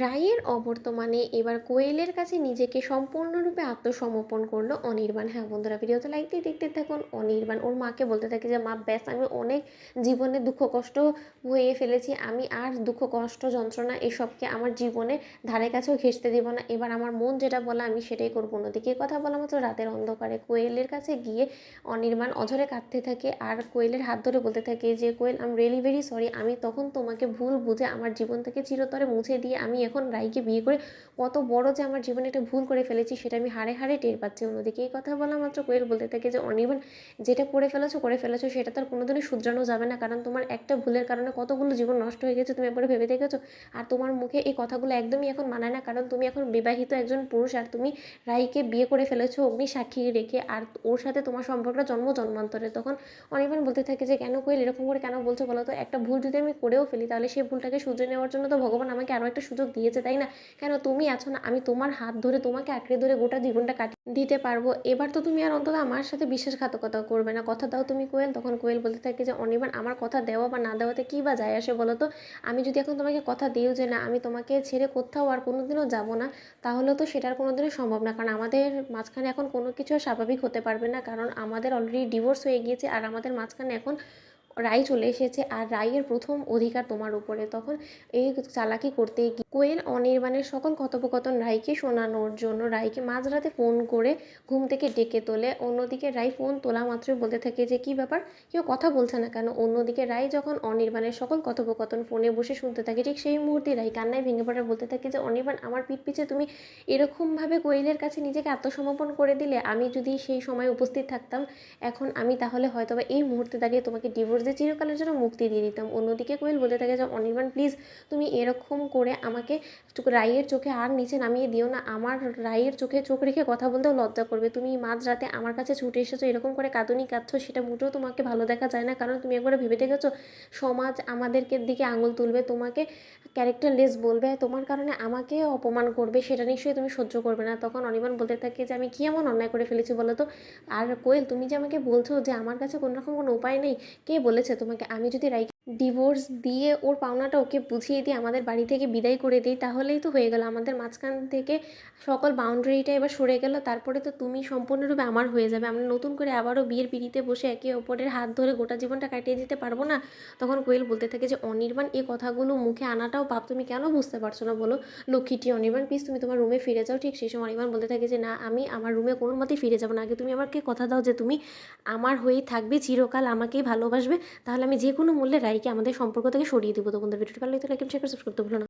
রায়ের অবর্তমানে এবার কোয়েলের কাছে নিজেকে সম্পূর্ণরূপে আত্মসমর্পণ করলো অনির্বাণ। হ্যাঁ বন্ধুরা, ভিডিওতে লাইক দিয়ে দেখতে থাকুন। অনির্বাণ ওর মাকে বলতে থাকে যে মা ব্যাস, আমি অনেক জীবনে দুঃখ কষ্ট হয়ে ফেলেছি, আমি আর দুঃখ কষ্ট যন্ত্রণা এসবকে আমার জীবনে ধারে কাছেও ঘেঁষতে দেবো না। এবার আমার মন যেটা বলে আমি সেটাই করবো। অন্যদিকে কথা বলা মাত্র রাতের অন্ধকারে কোয়েলের কাছে গিয়ে অনির্বাণ অঝরে কাঁদতে থাকে আর কোয়েলের হাত ধরে বলতে থাকে যে Koel, I am really very sorry, আমি তখন তোমাকে ভুল বুঝে আমার জীবন থেকে চিরতরে মুছে দিয়ে আমি এখন রাইকে বিয়ে করে কত বড় যে আমার জীবনে একটা ভুল করে ফেলেছি সেটা আমি হাড়ে হাড়ে টের পাচ্ছি। অন্যদিকে এই কথা বলা মাত্র কোয়েল বলতে থাকে যে অনির্বাণ, যেটা করে ফেলেছো সেটা তার কোনোদিনই শুধরানো যাবে না, কারণ তোমার একটা ভুলের কারণে কতগুলো জীবন নষ্ট হয়ে গেছে তুমি একবার ভেবে দেখেছো? আর তোমার মুখে এই কথাগুলো একদমই এখন মানায় না, কারণ তুমি এখন বিবাহিত একজন পুরুষ আর তুমি রাইকে বিয়ে করে ফেলেছো অগ্নি সাক্ষী রেখে, আর ওর সাথে তোমার সম্পর্কটা জন্ম জন্মান্তরে। তখন অনির্বাণ বলতে থাকে যে কেন কোয়েল এরকম করে কেন বলছো বলো তো? একটা ভুল যদি আমি করেও ফেলি তাহলে সেই ভুলটাকে শুধরে নেওয়ার জন্য তো ভগবান আমাকে আরও একটা সুযোগ দিয়েছে, তাই না? কেন তুমি আছো না, আমি তোমার হাত ধরে তোমাকে আঁকড়ে ধরে গোটা জীবনটা কাটিয়ে দিতে পারবো। এবার তো তুমি আর অন্তত আমার সাথে বিশ্বাসঘাতকতা করবে না, কথা দাও তুমি কোয়েল। তখন কোয়েল বলতে থাকে যে অনির্বাণ, আমার কথা দেওয়া বা না দেওয়াতে কী বা যায় আসে বলো তো? আমি যদি এখন তোমাকে কথা দিও যে না আমি তোমাকে ছেড়ে কোথাও আর কোনোদিনও যাব না, তাহলে তো সেটার কোনোদিনই সম্ভব না, কারণ আমাদের মাঝখানে এখন কোনো কিছু আর স্বাভাবিক হতে পারবে না, কারণ আমাদের অলরেডি ডিভোর্স হয়ে গিয়েছে আর আমাদের মাঝখানে এখন রায় চলে এসেছে আর রায়ের প্রথম অধিকার তোমার উপরে। তখন এই চালাকি করতে গিয়ে কোয়েল অনির্বাণের সকল কথোপকথন রায়কে শোনানোর জন্য রায়কে মাঝরাতে ফোন করে ঘুম থেকে ডেকে তোলে। অন্যদিকে রায় ফোন তোলা মাত্রই বলতে থাকে যে কী ব্যাপার, কেউ কথা বলছে না কেন? অন্যদিকে রায় যখন অনির্বাণের সকল কথোপকথন ফোনে বসে শুনতে থাকে, ঠিক সেই মুহূর্তে রায় কান্নায় ভেঙে পড়ে বলতে থাকে যে অনির্বাণ, আমার পিঠ পিছে তুমি এরকমভাবে কোয়েলের কাছে নিজেকে আত্মসমর্পণ করে দিলে। আমি যদি সেই সময় উপস্থিত থাকতাম এখন, আমি তাহলে হয়তো বা এই মুহূর্তে দাঁড়িয়ে তোমাকে ডিভোর্স দিয়ে চিরকালের জন্য মুক্তি দিয়ে দিতাম। অন্যদিকে কোয়েল বলতে থাকে যে অনির্বাণ প্লিজ, তুমি এরকম করে আমাকে রায়ের চোখে আর নিচে নামিয়ে দিও না। আমার রায়ের চোখে চোখ রেখে কথা বলতেও লজ্জা করবে। তুমি মাঝরাতে আমার কাছে ছুটে এসেছো, এরকম করে কাঁদুনি কাঁদছো, সেটা মোটেও তোমাকে ভালো দেখা যায় না, কারণ তুমি একবার ভেবে দেখেছো সমাজ আমাদেরকে দিকে আঙুল তুলবে, তোমাকে ক্যারেক্টারলেস বলবে, তোমার কারণে আমাকে অপমান করবে, সেটা নিশ্চয়ই তুমি সহ্য করবে না। তখন অনির্বাণ বলতে থাকে যে আমি কী এমন অন্যায় করে ফেলেছি বলো তো? আর কোয়েল, তুমি যে আমাকে বলছো যে আমার কাছে কোনো রকম কোনো উপায় নেই, কে বলেছে তোমাকে? আমি যদি রাইকে ডিভোর্স দিয়ে ওর পাওনাটা ওকে বুঝিয়ে দিয়ে আমাদের বাড়ি থেকে বিদায় করে দিই তাহলেই তো হয়ে গেল, আমাদের মাঝখান থেকে সকল বাউন্ডারিটা এবার সরে গেল, তারপরে তো তুমি সম্পূর্ণরূপে আমার হয়ে যাবে, আমরা নতুন করে আবারও বিয়ের পিঁড়িতে বসে একে অপরের হাত ধরে গোটা জীবনটা কাটিয়ে দিতে পারবো না? তখন কোয়েল বলতে থাকে যে অনির্বাণ, এই কথাগুলো মুখে আনাটাও পাপ, তুমি কেন বুঝতে পারছো না বলো? লক্ষ্মীটি অনির্বাণ, প্লিজ তুমি তোমার রুমে ফিরে যাও। ঠিক সেই সময় অনির্বাণ বলতে থাকে যে না, আমি আমার রুমে কোনো মতেই ফিরে যাবো না, আগে তুমি আমাকে কথা দাও যে তুমি আমার হয়েই থাকবে চিরকাল, আমাকেই ভালোবাসবে, তাহলে আমি যে কোনো মূল্যে রাইকে আমাদের সম্পর্ক থেকে সরিয়ে দেবো। তো বন্ধুরা, ভিডিওটি ভালো লাগলে লাইক এবং শেয়ার করে সাবস্ক্রাইব করতে ভুলো না।